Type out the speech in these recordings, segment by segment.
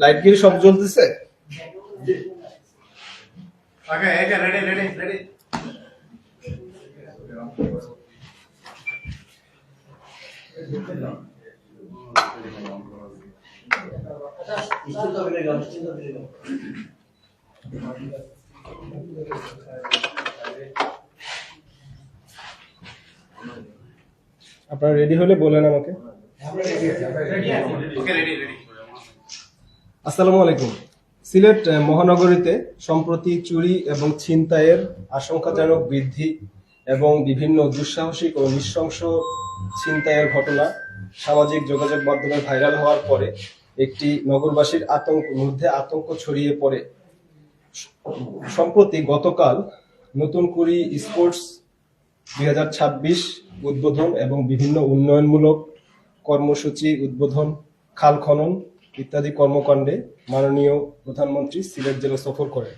Light কি সব জ্বলতেছে? ওকে, ওকে, রেডি। আপনারা রেডি হলে বলেন আমাকে। ওকে, রেডি। আসসালামু আলাইকুম। সিলেট মহানগরীতে সম্প্রতি চুরি এবং ছিনতাইয়ের আশঙ্কাজনক বৃদ্ধি এবং বিভিন্ন দুঃসাহসিক ও নৃশংস ছিনতাইয়ের ঘটনা সামাজিক যোগাযোগ মাধ্যমে ভাইরাল হওয়ার পরে একটি নগরবাসীর মধ্যে আতঙ্ক ছড়িয়ে পড়ে। সম্প্রতি গতকাল নতুন কুড়ি স্পোর্টস 2026 উদ্বোধন এবং বিভিন্ন উন্নয়নমূলক কর্মসূচি উদ্বোধন, খাল খনন ইত্যাদি কর্মকাণ্ডে মাননীয় প্রধানমন্ত্রী সিলেট জেলা সফর করেন।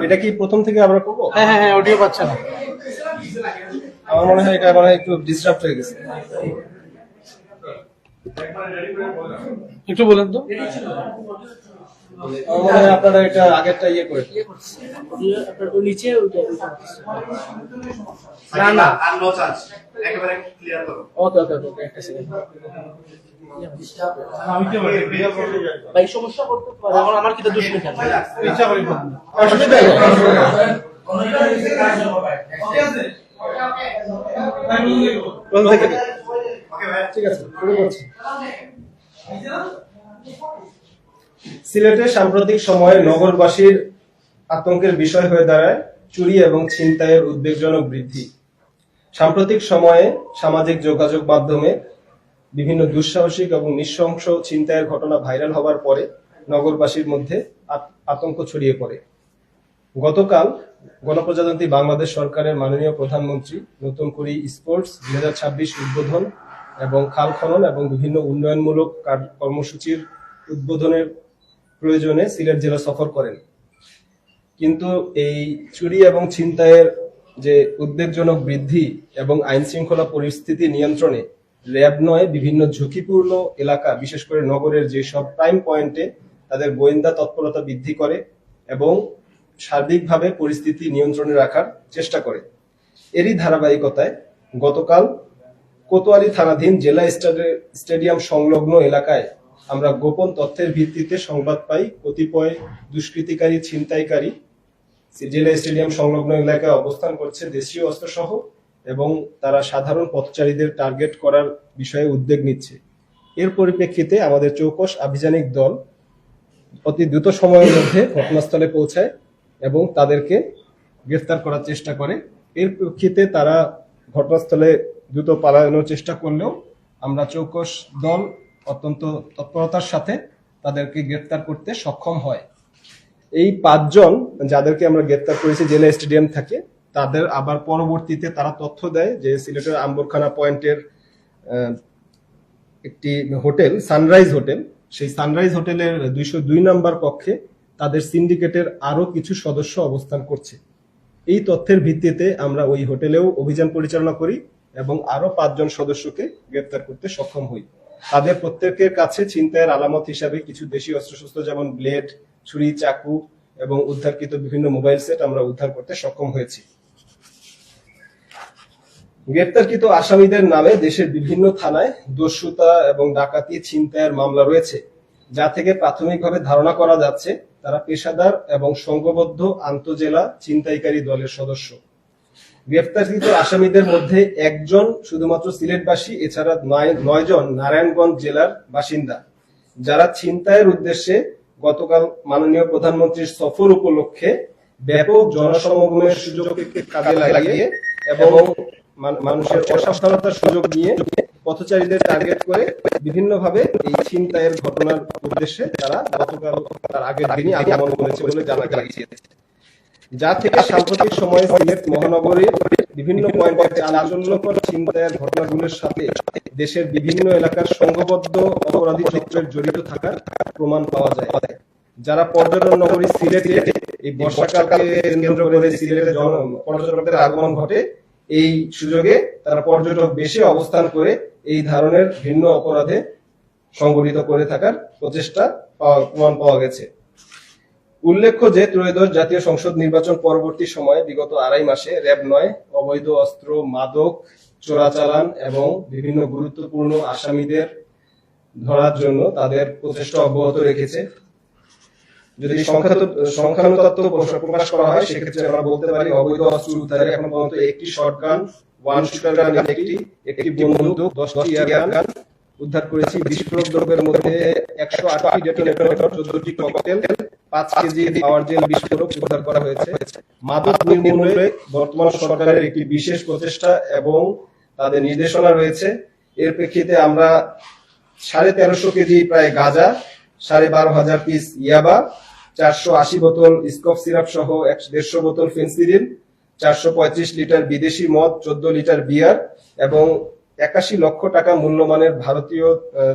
এটা কি প্রথম থেকে আমরা করবো? হ্যাঁ, অডিও পাচ্ছে না। আমার মনে হয় এটা একটু ডিস্টার্ব হয়ে গেছে। একটু বলেন তো। আমার মনে হয় আপনারা এটা আগেরটা ইয়ে করে নিচে না, আর নো চান্স। একেবারে ক্লিয়ার করো। ওকে, একটা সেকেন্ড। ভাই সমস্যা করতে পারে, আমার কি তো দোষ নেই। ইচ্ছা করি ঠিক আছে, শুরু করছি। সিলেটে সাম্প্রতিক সময়ে নগরবাসীর আতঙ্কের বিষয় হয়ে দাঁড়ায় চুরি এবং ছিনতাইয়ের উদ্বেগজনক বৃদ্ধি। সাম্প্রতিক সময়ে সামাজিক যোগাযোগ মাধ্যমে বিভিন্ন দুঃসাহসিক এবং নৃশংস ছিনতাইয়ের ঘটনা ভাইরাল হওয়ার পরে নগরবাসীর মধ্যে আতঙ্ক ছড়িয়ে পড়ে। গতকাল গণপ্রজাতন্ত্রী বাংলাদেশ সরকারের মাননীয় প্রধানমন্ত্রী নতুন কুড়ি স্পোর্টস 2026 উদ্বোধন এবং খাল খনন এবং বিভিন্ন উন্নয়নমূলক কর্মসূচির উদ্বোধনের প্রয়োজনে সিলেট জেলা সফর করেন। কিন্তু এই চুরি এবং ছিনতাইয়ের যে উদ্বেগজনক বৃদ্ধি এবং আইন শৃঙ্খলা পরিস্থিতি নিয়ন্ত্রণে র্যাব নয় বিভিন্ন ঝুঁকিপূর্ণ এলাকা, বিশেষ করে নগরের যেসব প্রাইম পয়েন্টে তাদের গোয়েন্দা তৎপরতা বৃদ্ধি করে এবং সার্বিকভাবে পরিস্থিতি নিয়ন্ত্রণে রাখার চেষ্টা করে। এরই ধারাবাহিকতায় গতকাল কোতোয়ালি থানাধীন জেলা স্টেডিয়াম সংলগ্ন এলাকায় আমরা গোপন তথ্যের ভিত্তিতে সংবাদ পাই কতিপয় দুষ্কৃতিকারী ছিনতাইকারী জেলা স্টেডিয়াম সংলগ্ন এলাকায় অবস্থান করছে দেশীয় অস্ত্রসহ এবং তারা সাধারণ পথচারীদের টার্গেট করার বিষয়ে উদ্যোগ নিচ্ছে। এর পরিপ্রেক্ষিতে আমাদের চৌকস আভিযানিক দল অতি দ্রুত সময়ের মধ্যে ঘটনাস্থলে পৌঁছায় এবং তাদেরকে গ্রেফতার করার চেষ্টা করে। এর প্রেক্ষিতে তারা ঘটনাস্থলে দ্রুত পালানোর চেষ্টা করলেও আমরা চৌকস দল অত্যন্ত তৎপরতার সাথে তাদেরকে গ্রেফতার করতে সক্ষম হয়। এই 5 জন যাদেরকে আমরা গ্রেফতার করেছি জেলা স্টেডিয়াম থেকে, তাদের আবার পরবর্তীতে তারা তথ্য দেয় যে সিলেটের আম্বরখানা পয়েন্টের একটি হোটেল সানরাইজ হোটেল, সেই সানরাইজ হোটেলের 202 নম্বর কক্ষে তাদের সিন্ডিকেটের আরো কিছু সদস্য অবস্থান করছে। এই তথ্যের ভিত্তিতে আমরা ওই হোটেলেও অভিযান পরিচালনা করি এবং আরো 5 জন সদস্যকে গ্রেফতার করতে সক্ষম হই। তাদের প্রত্যেকের কাছে ছিনতাইয়ের আলামত হিসাবে কিছু দেশীয় অস্ত্রশস্ত্র যেমন ব্লেড, ছুরি, চাকু এবং উদ্ধারকৃত বিভিন্ন মোবাইল সেট আমরা উদ্ধার করতে সক্ষম হয়েছি। গ্রেফতারকৃত আসামিদের নামে দেশের বিভিন্ন থানায় দস্যুতা এবং ডাকাতি, ছিনতাইয়ের মামলা রয়েছে, যা থেকে প্রাথমিকভাবে ধারণা করা যাচ্ছে তারা পেশাদার এবং সংঘবদ্ধ আন্তঃজেলা ছিনতাইকারী দলের সদস্য। গ্রেফতারকৃত আসামিদের মধ্যে 1 জন শুধুমাত্র সিলেটবাসী, এছাড়া 9 জন নারায়ণগঞ্জ জেলার বাসিন্দা, যারা ছিনতাইয়ের উদ্দেশ্যে গতকাল মাননীয় প্রধানমন্ত্রীর সফর উপলক্ষে ব্যাপক জনসমাগমের সুযোগকে কাজে লাগিয়ে এবং মানুষের অসাবধানতার সুযোগ নিয়ে পথচারীদের টার্গেট করে বিভিন্নভাবে এই ছিনতাইয়ের ঘটনার উদ্দেশ্যে তারা গতকাল তার আগের দিনই আগমন করেছে বলে জানা গিয়েছে। যা থেকে সাম্প্রতিক সময়ে সিলেট মহানগরীর বিভিন্ন পয়েন্টে চাঞ্চল্যকর ছিনতাইয়ের ঘটনাগুলোর সাথে দেশের বিভিন্ন এলাকার সংঘবদ্ধ অপরাধী চক্রের জড়িত থাকার প্রমাণ পাওয়া যায়। যারা পর্যটন নগরী সিলেটে এই বর্ষাকালকে কেন্দ্র করে সিলেটে পর্যটকদের আগমন ঘটে, এই সুযোগে তারা পর্যটক বেশি অবস্থান করে এই ধরনের ভিন্ন অপরাধে সংগঠিত করে থাকার প্রচেষ্টা প্রমাণ পাওয়া গেছে। উল্লেখ্য যে ত্রয়োদশ জাতীয় সংসদ নির্বাচন পরবর্তী সময়ে বিগত 2.5 মাসে র্যাব 9 অবৈধ অস্ত্র, মাদক, চোরাচালান এবং বিভিন্ন গুরুত্বপূর্ণ আসামিদের ধরার জন্য তাদের প্রচেষ্টা অব্যাহত রেখেছে। যদি সংখ্যানুতত্ত্ব প্রকাশ করা হয় সেক্ষেত্রে আমরা বলতে পারি অবৈধ অস্ত্র উদ্ধারে এখন পর্যন্ত একটি শটগান, 1 শুটার গান, একটি বন্দুক, 10টি এয়ারগান উদ্ধার করেছি। বিস্ফোরক দ্রব্যের মধ্যে 108টি ডেটোনেটর, 14টি ককটেল, 5 কেজি পাওয়ার জেল বিস্ফোরক উদ্ধার করা হয়েছে। মাদক নির্মূলে বর্তমান সরকারের একটি বিশেষ প্রচেষ্টা এবং তাদের নির্দেশনা রয়েছে। এর প্রেক্ষিতে আমরা 1350 কেজি প্রায় গাঁজা, 12,500 পিস ইয়াবা, 480 বোতল স্কফ সিরাপ সহ 150 বোতল ফেন্সিডিল, 435 লিটার বিদেশি মদ, 14 লিটার বিয়ার এবং 81 লক্ষ টাকা মূল্যমানের ভারতীয়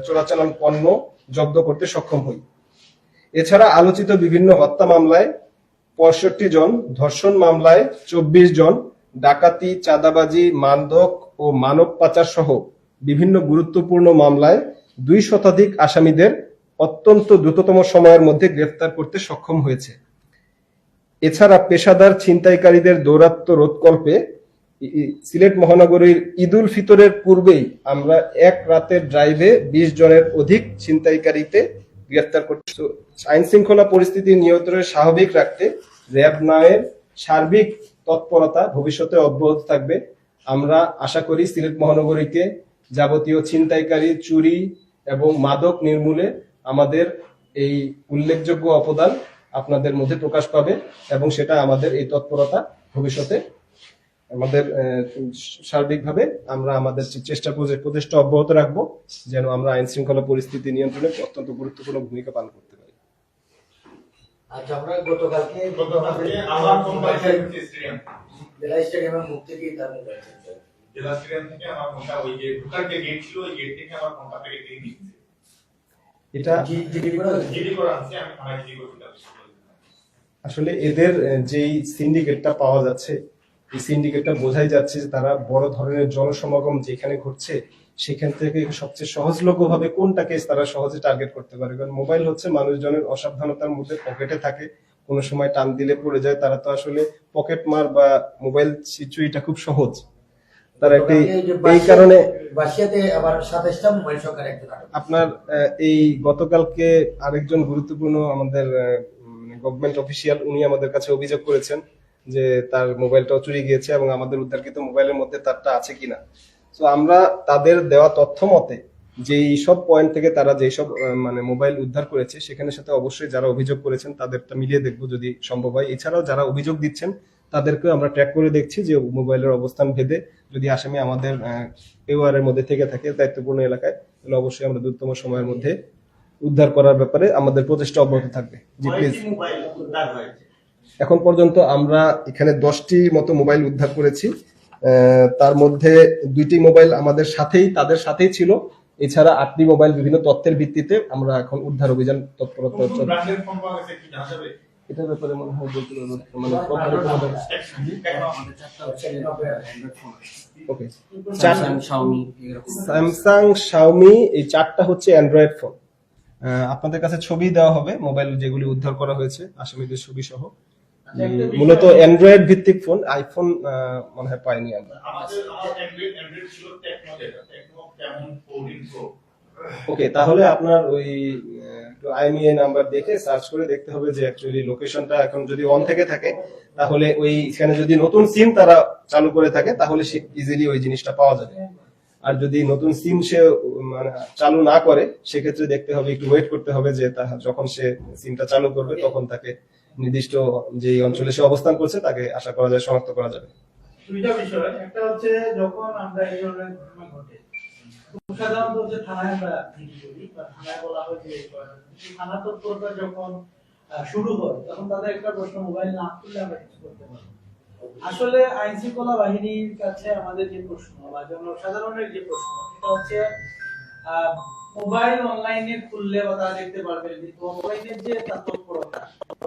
চোরাচালান পণ্য জব্দ করতে সক্ষম হই। এছাড়া আলোচিত বিভিন্ন হত্যা মামলায় 65 জন, ধর্ষণ মামলায় 24 জন, ডাকাতি, চাঁদাবাজি, মাদক ও মানব পাচার সহ বিভিন্ন গুরুত্বপূর্ণ মামলায় 2 শতাধিক আসামিদের অত্যন্ত দ্রুততম সময়ের মধ্যে গ্রেফতার করতে সক্ষম হয়েছে। এছাড়া পেশাদার ছিনতাইকারীদের দৌরাত্ম্য রোধকল্পে সিলেট মহানগরীর ঈদুল ফিতরের পূর্বেই আমরা এক রাতের ড্রাইভে 20 জনের অধিক ছিনতাইকারীতে গ্রেফতার করছি। আইন শৃঙ্খলা পরিস্থিতি নিয়ন্ত্রণে স্বাভাবিক রাখতে র্যাব 9 এর সার্বিক তৎপরতা ভবিষ্যতে অব্যাহত থাকবে। আমরা আশা করি সিলেট মহানগরীকে যাবতীয় ছিনতাইকারী, চুরি এবং মাদক নির্মূলে আমাদের এই উল্লেখযোগ্য অবদান আপনাদের মধ্যে প্রকাশ পাবে এবং সেটা আমাদের এই তৎপরতা ভবিষ্যতে আমাদের সার্বিকভাবে আমরা আমাদের প্রচেষ্টা অব্যাহত রাখবো যেন আমরা আইন শৃঙ্খলা পরিস্থিতি নিয়ন্ত্রণে অত্যন্ত গুরুত্বপূর্ণ ভূমিকা পালন করতে পারি। আচ্ছা, আমরা গতকালকে আমার কোম্পানি স্টেডিয়াম জেলা স্টেডিয়ামের মুখ থেকে তার মোবাইল জেলা স্টেডিয়াম থেকে আমার ফোনটা ওই যে ঢোকার যে গেট ছিল ওই গেট থেকে আমার ফোনটা পেয়ে দিয়ে দিয়েছে। এটা জিডি করে আছে, আমি থানায় জিডি করে দিলাম। আসলে এদের যেই সিন্ডিকেটটা পাওয়া যাচ্ছে, এই সিন্ডিকেটটা বোঝাই যাচ্ছে যে তারা বড় ধরনের জনসমাগম যেখানে ঘটছে সেখান থেকে সবচেয়ে সহজলভ্য ভাবে কোনটাকে তারা সহজে টার্গেট করতে পারে। কারণ মোবাইল হচ্ছে মানুষজনের অসাবধানতার মধ্যে পকেটে থাকে, কোনো সময় টান দিলে পড়ে যায়। তারা তো আসলে পকেট মার বা মোবাইল চুরিটা খুব সহজ। তার একটি এই কারণে বাসিয়াতে আবার 27টা মোবাইল সরকার একজন আপনার এই গতকালকে আরেকজন গুরুত্বপূর্ণ আমাদের গভর্নমেন্ট অফিসিয়াল উনি আমাদের কাছে অভিযোগ করেছেন যে তার মোবাইলটাও চুরি গিয়েছে এবং আমাদের উদ্ধারকৃত মোবাইলের মধ্যে তারটা আছে কিনা। তো আমরা তাদের দেওয়া তথ্য মতে যে সব পয়েন্ট থেকে তারা যেই সব মানে মোবাইল উদ্ধার করেছে সেখানের সাথে অবশ্যই যারা অভিযোগ করেছেন তাদেরটা মিলিয়ে দেখবো যদি সম্ভব হয়। এছাড়াও যারা অভিযোগ দিচ্ছেন তাদেরকে আমরা ট্র্যাক করে দেখছি যে মোবাইলের অবস্থান ভেদে যদি আসামি আমাদের এওয়ারের মধ্যে থেকে থাকে দায়িত্বপূর্ণ এলাকায়, তাহলে অবশ্যই আমরা দ্রুততম সময়ের মধ্যে উদ্ধার করার ব্যাপারে আমাদের প্রচেষ্টা অব্যাহত থাকবে। জি প্লিজ। এখন পর্যন্ত আমরা এখানে 10টি মতো মোবাইল উদ্ধার করেছি। তার মধ্যে 2টি মোবাইল আমাদের সাথেই তাদের সাথেই ছিল। এছাড়া 8টি মোবাইল বিভিন্ন তথ্যের ভিত্তিতে আমরা এখন উদ্ধার অভিযান তৎপরতা চলছে। ব্র্যান্ডের ফোন পাওয়া গেছে কি জানা যাবে? এটার ব্যাপারে মনে হয় বলতে পারবো মানে ওকে। স্যামসাং, শাওমি এই 4টা হচ্ছে অ্যান্ড্রয়েড ফোন। আপনাদের কাছে ছবি দেওয়া হবে মোবাইল যেগুলি উদ্ধার করা হয়েছে আসামিদের ছবি সহ। মূলত অ্যান্ড্রয়েড ভিত্তিক ফোন, আইফোন মনে হয় পাইনি আমরা। আমাদের অ্যান্ড্রয়েড ছিল টেকনো, যেটা টেকনো কেমন 14 প্রো। ওকে, তাহলে আপনার ওই আইএমইআই নাম্বার দেখে সার্চ করে দেখতে হবে যে অ্যাকচুয়ালি লোকেশনটা এখন যদি অন থেকে থাকে তাহলে ওই এখানে যদি নতুন সিম তারা চালু করে থাকে তাহলে সে ইজিলি ওই জিনিসটা পাওয়া যাবে। আর যদি নতুন সিম সে মানে চালু না করে সেক্ষেত্রে দেখতে হবে, একটু ওয়েট করতে হবে যে যখন সে সিমটা চালু করবে তখন তাকে নির্দিষ্ট যে অঞ্চলে সে অবস্থান করছে তাকে আশা করা যায় শনাক্ত করা যাবে। দুইটা বিষয়, একটা হচ্ছে যখন আমরা এই ধরনের ঘটনা ঘটে সাধারণত হচ্ছে থানায় আমরা জিডি করি বা থানায় বলা হয় যে থানা তৎপরতা যখন শুরু হয়, তখন তাদের একটা প্রশ্ন, মোবাইল না খুললে আমরা কিছু করতে পারবো না। আসলে আইন শৃঙ্খলা বাহিনীর কাছে আমাদের যে প্রশ্ন বা জনসাধারণের যে প্রশ্ন, সেটা হচ্ছে মোবাইল অনলাইনে খুললে বা তারা দেখতে পারবে, কিন্তু অনলাইনের যে তার তৎপরতা,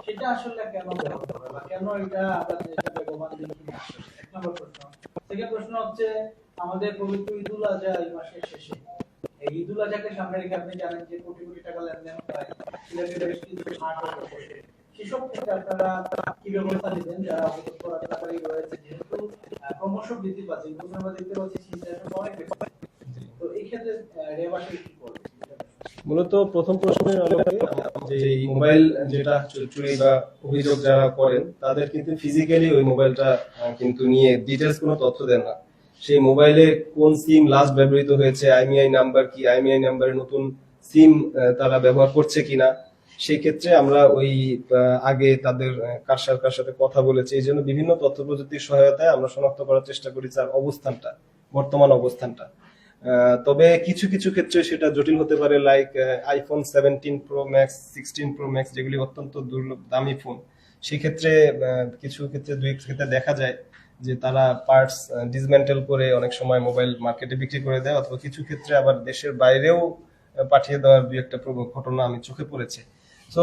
সেটা আসলে কেন ব্যবহার হবে বা কেন এটা আমাদের দেশে বেগবান দিন আসে, এক নম্বর প্রশ্ন। সেকেন্ড প্রশ্ন হচ্ছে, আমাদের পবিত্র ঈদুল আজহা এই মাসের শেষে, এই ঈদুল আজহাকে সামনে রেখে আপনি জানেন যে কোটি কোটি টাকা লেনদেন হয় সিলেটের বেশ কিছু স্মার্ট বসে, সেসব ক্ষেত্রে আপনারা কি ব্যবস্থা নেবেন যারা অপরাধকারী রয়েছে, যেহেতু ক্রমশ বৃদ্ধি পাচ্ছে, কিন্তু আমরা দেখতে পাচ্ছি ছিনতাইয়ের সংখ্যা অনেক বেশি। তো এই ক্ষেত্রে র্যাব আসলে কি করবে? মূলত প্রথম প্রশ্নের আলোকে যে এই মোবাইল যেটা চুরি বা অভিযোগ যারা করেন তাদের কিন্তু ফিজিক্যালি ওই মোবাইলটা কিন্তু নিয়ে ডিটেলস কোনো তথ্য দেন না। সেই মোবাইলে কোন সিম লাস্ট ব্যবহৃত হয়েছে, আইএমইআই নাম্বার কি, আইএমইআই নাম্বারে নতুন সিম তারা ব্যবহার করছে কিনা, সেই ক্ষেত্রে আমরা ওই আগে তাদের কার সাথে কথা বলেছে, এই জন্য বিভিন্ন তথ্য প্রযুক্তির সহায়তায় আমরা শনাক্ত করার চেষ্টা করি তার অবস্থানটা, বর্তমান অবস্থানটা। তবে কিছু কিছু ক্ষেত্রে সেটা জটিল হতে পারে, like iPhone 17 pro max, 16 pro max, যেগুলি অত্যন্ত দুর্লভ দামি ফোন। সেক্ষেত্রে কিছু ক্ষেত্রে দুই ক্ষেত্রে দেখা যায় যে তারা পার্টস ডিসমেন্টেল করে অনেক সময় মোবাইল মার্কেটে বিক্রি করে দেয়, অথবা কিছু ক্ষেত্রে আবার দেশের বাইরেও পাঠিয়ে দেওয়ার দুই একটা ঘটনা আমি চোখে পড়েছে। তো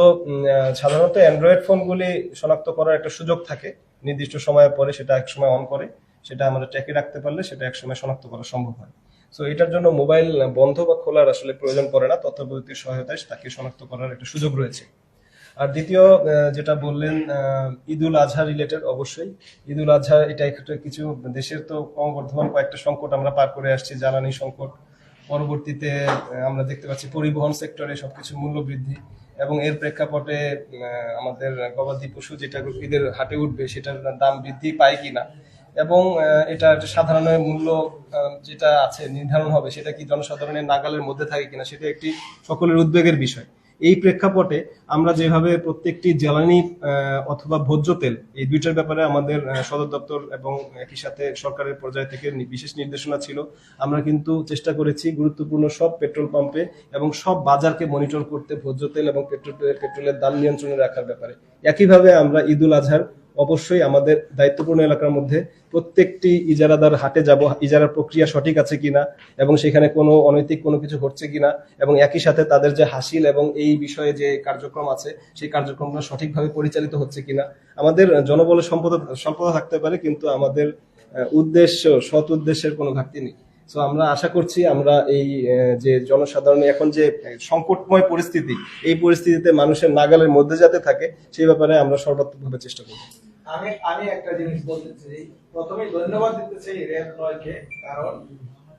সাধারণত অ্যান্ড্রয়েড ফোনগুলি শনাক্ত করার একটা সুযোগ থাকে, নির্দিষ্ট সময়ের পরে সেটা এক সময় অন করে, সেটা আমরা ট্র্যাকে রাখতে পারলে সেটা এক সময় শনাক্ত করা সম্ভব হয়। সো এটার জন্য মোবাইল বন্ধ বা খোলার আসলে প্রয়োজন পড়ে না, তথ্য প্রযুক্তির সহায়তায় তাকে শনাক্ত করার একটা সুযোগ রয়েছে। আর দ্বিতীয় যেটা বললেন ঈদুল আজহা রিলেটেড, অবশ্যই ঈদুল আজহা এটা একটা কিছু দেশের তো ক্রমবর্ধমান কয়েকটা সংকট আমরা পার করে আসছি, জ্বালানি সংকট, পরবর্তীতে আমরা দেখতে পাচ্ছি পরিবহন সেক্টরে সবকিছু মূল্য বৃদ্ধি, এবং এর প্রেক্ষাপটে আমাদের গবাদি পশু যেটা ঈদের হাটে উঠবে সেটার দাম বৃদ্ধি পায় কিনা, এবং এটা একটা সাধারণ মূল্য যেটা আছে নির্ধারণ হবে সেটা কি জনসাধারণের নাগালের মধ্যে থাকে কিনা, সেটা একটি সকলের উদ্বেগের বিষয়। এই প্রেক্ষাপটে আমরা যেভাবে প্রত্যেকটি জ্বালানি অথবা ভোজ্য তেল, এই দুইটার ব্যাপারে আমাদের সদর দপ্তর এবং একই সাথে সরকারের পর্যায় থেকে বিশেষ নির্দেশনা ছিল, আমরা কিন্তু চেষ্টা করেছি গুরুত্বপূর্ণ সব পেট্রোল পাম্পে এবং সব বাজারকে মনিটর করতে ভোজ্য তেল এবং পেট্রোলের দাম নিয়ন্ত্রণে রাখার ব্যাপারে। একইভাবে আমরা ঈদুল আজহার অবশ্যই আমাদের দায়িত্বপূর্ণ এলাকার মধ্যে প্রত্যেকটি ইজারাদার হাটে যাব, ইজারার প্রক্রিয়া সঠিক আছে কিনা এবং সেখানে কোনো অনৈতিক কোনো কিছু ঘটছে কিনা, এবং একই সাথে তাদের যে হাসিল এবং এই বিষয়ে যে কার্যক্রম আছে সেই কার্যক্রমটা সঠিকভাবে পরিচালিত হচ্ছে কিনা। আমাদের জনবলের স্বল্পতা থাকতে পারে, কিন্তু আমাদের উদ্দেশ্য, সৎ উদ্দেশ্যের কোনো ঘাটতি নেই। তো আমরা আশা করছি আমরা এই যে জনসাধারণের এখন যে সংকটময় পরিস্থিতি, এই পরিস্থিতিতে মানুষের নাগালের মধ্যে যাতে থাকে সেই ব্যাপারে আমরা সর্বাত্মকভাবে চেষ্টা করব। আমি একটা জিনিস বলতে চাই, প্রথমে ধন্যবাদ দিতে চাই র্যাব 9-কে, কারণ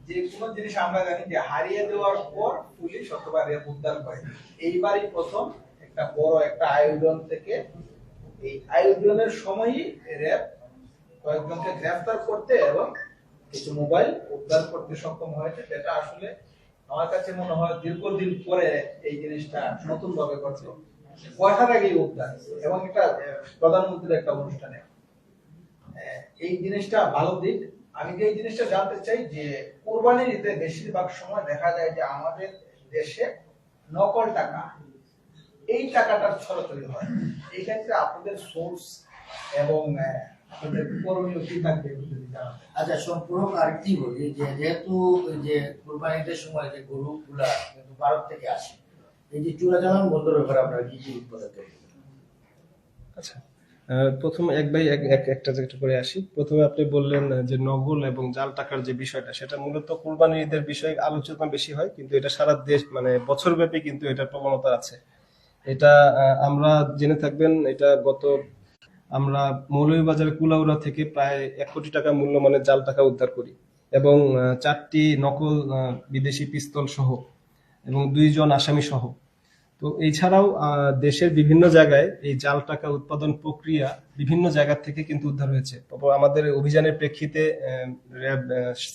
যে কোনো জিনিস আমরা জানি যে হারিয়ে দেওয়ার পর পুলিশ অথবা র্যাব উদ্ধার করে। এইবারই প্রথম একটা বড় একটা আয়োজন থেকে এই আয়োজনের সময়ই র্যাব কয়েকজনকে গ্রেফতার করতে এবং কিছু মোবাইল উদ্ধার করতে সক্ষম হয়েছে, যেটা আসলে আমার কাছে মনে হয় দীর্ঘদিন পরে এই জিনিসটা নতুন ভাবে করছে। কয়টার আগে উদ্ধার এবং এটা প্রধানমন্ত্রীর একটা অনুষ্ঠানে, এই জিনিসটা ভালো দিক। আমি যে এই জিনিসটা জানতে চাই যে কোরবানির ঈদে বেশিরভাগ সময় দেখা যায় যে আমাদের দেশে নকল টাকা, এই টাকাটার ছড়াছড়ি হয়। এই ক্ষেত্রে আপনাদের সোর্স এবং আপনাদের করণীয় কি থাকবে যদি জানান। আচ্ছা, সম্পূর্ণ আরেকটি বলি যে যেহেতু যে কোরবানিদের সময় যে গরুগুলা কিন্তু ভারত থেকে আসে, এই যে চোরাচালান বন্ধের ব্যাপারে আপনারা কি কি পদক্ষেপ নেবেন? আচ্ছা, প্রথম একটা করে আসি। প্রথমে আপনি বললেন যে নকল এবং জাল টাকার যে বিষয়টা, সেটা মূলত কুরবানির ঈদের বিষয়ে আলোচনা বেশি হয়, কিন্তু এটা সারা দেশ মানে বছরব্যাপী কিন্তু এটার প্রবণতা আছে। এটা আমরা জেনে থাকবেন, এটা আমরা মৌলভীবাজারের কুলাউড়া থেকে প্রায় 1 কোটি টাকা মূল্যমানের জাল টাকা উদ্ধার করি, এবং 4টি নকল বিদেশি পিস্তল সহ এবং 2 জন আসামি সহ। তো এছাড়াও দেশের বিভিন্ন জায়গায় এই জাল টাকা উৎপাদন প্রক্রিয়া বিভিন্ন জায়গা থেকে কিন্তু উদ্ধার হয়েছে। আমাদের অভিযানের প্রেক্ষিতে র্যাব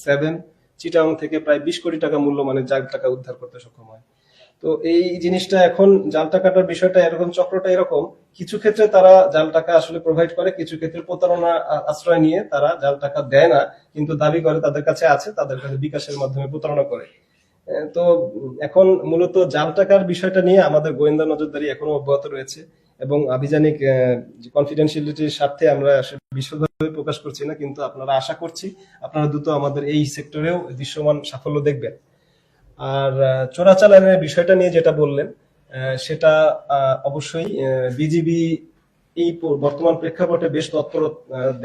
7 চিটাগং থেকে প্রায় 20 কোটি টাকা মূল্যমানের জাল টাকা উদ্ধার করতে সক্ষম হয়। তো এই জিনিসটা এখন জাল টাকাটার বিষয়টা এরকম, চক্রটা এরকম, কিছু ক্ষেত্রে তারা জাল টাকা আসলে প্রোভাইড করে, কিছু ক্ষেত্রে প্রতারণা আশ্রয় নিয়ে তারা জাল টাকা দেয় না, কিন্তু দাবি করে তাদের কাছে আছে, তাদের কাছে বিকাশের মাধ্যমে প্রতারণা করে। তো এখন মূলত জাল টাকার বিষয়টা নিয়ে আমাদের গোয়েন্দা নজরদারি এখনো অব্যাহত রয়েছে, এবং আভিযানিক কনফিডেন্সিয়ালিটির স্বার্থে আমরা আসলে বিশদভাবে প্রকাশ করছি না, কিন্তু আপনারা আশা করছি আপনারা দ্রুত আমাদের এই সেক্টরেও দৃশ্যমান সাফল্য দেখবেন। আর চোরাচালানের বিষয়টা নিয়ে যেটা বললেন, সেটা অবশ্যই বিজিবি এই বর্তমান প্রেক্ষাপটে বেশ তৎপর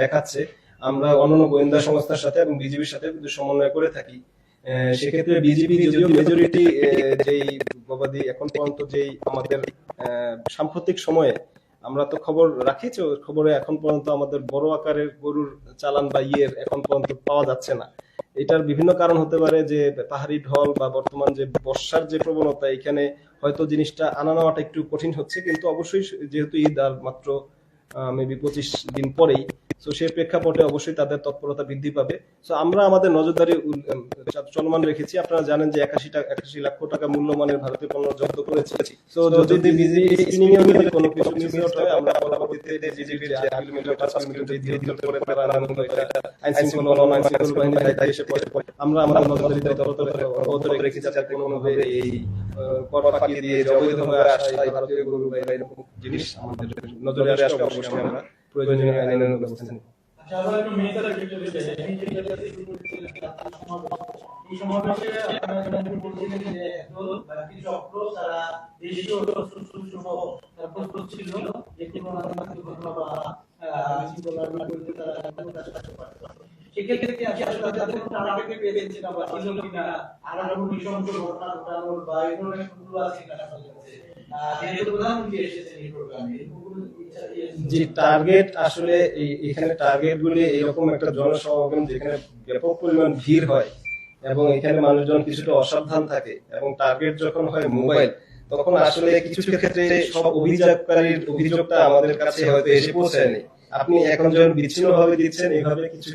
দেখাচ্ছে। আমরা অন্যান্য গোয়েন্দা সংস্থার সাথে এবং বিজিবির সাথে কিন্তু সমন্বয় করে থাকি। সেক্ষেত্রে বিজিবি যদিও মেজরিটি যেই গবাদি এখন পর্যন্ত যেই আমাদের সাম্প্রতিক সময়ে আমরা তো খবর রাখি, তো খবরে এখন পর্যন্ত আমাদের বড় আকারের গরুর চালান বা এখন পর্যন্ত পাওয়া যাচ্ছে না। এটার বিভিন্ন কারণ হতে পারে, যে পাহাড়ি ঢল বা বর্তমান যে বর্ষার যে প্রবণতা, এখানে হয়তো জিনিসটা আনা নেওয়াটা একটু কঠিন হচ্ছে। কিন্তু অবশ্যই যেহেতু ঈদ আর মাত্র মেবি 25 দিন পরেই, তো সেই প্রেক্ষাপটে অবশ্যই তাদের তৎপরতা বৃদ্ধি পাবে। তো আমরা আমাদের নজরদারি চলমান রেখেছি। আপনারা জানেন যে 81 লক্ষ টাকা মূল্যমানের ভারতীয় পণ্য জব্দ করেছে। তো যদি বিজিবি স্ক্রিনিং এ কোনো কিছু মিস আউট হয়, আমরা পরবর্তীতে বিজিবির যে কিলোমিটার করে তারা আইন শৃঙ্খলা অনলাইন শৃঙ্খলা বাহিনীর দায়িত্বে এসে পড়ে, আমরা আমাদের নজরদারিতে অব্যাহত রেখেছি যাতে কোনোভাবে এই কর ফাঁকি দিয়ে অবৈধভাবে আসা এই ভারতীয় গরু বা এরকম জিনিস আমাদের নজরে আসে। অবশ্যই আমরা প্রয়োজনীয় আইনানুগ ব্যবস্থা নিব। আচ্ছা, আবার একটু মেয়েদের ক্ষেত্রে যাই। এই ক্ষেত্রে শুরু করেছিলেন ছাত্র সমাবেশ। এই সমাবেশে আপনারা যেমন বলছিলেন যে কিছু চক্র তারা দেশীয় সহ প্রস্তুত ছিল যে কোনো ঘটনা বা আইনশৃঙ্খলার বিরুদ্ধে তারা সেক্ষেত্রে কি আসলে তাদের কোনো টার্গেট পেয়েছে না বা ছিল কিনা, আর কোনো নৃশংস ঘটনা ঘটানোর বা এই ধরনের কোনো আছে কিনা আপনাদের কাছে? যেহেতু প্রধানমন্ত্রী এসেছেন এই প্রোগ্রামে, যে টার্গেট আসলে এখানে টার্গেট গুলি এরকম একটা জনসমাগম যেখানে ব্যাপক পরিমাণ ভিড় হয় এবং এখানে মানুষজন কিছুটা অসাবধান থাকে, এবং টার্গেট যখন হয় মোবাইল, তখন আসলে কিছু ক্ষেত্রে সব অভিযোগকারীর অভিযোগটা আমাদের কাছে হয়তো এসে পৌঁছায়নি। আপনি এখন যখন বিচ্ছিন্ন ভাবে দিচ্ছেন, এইভাবে কিছু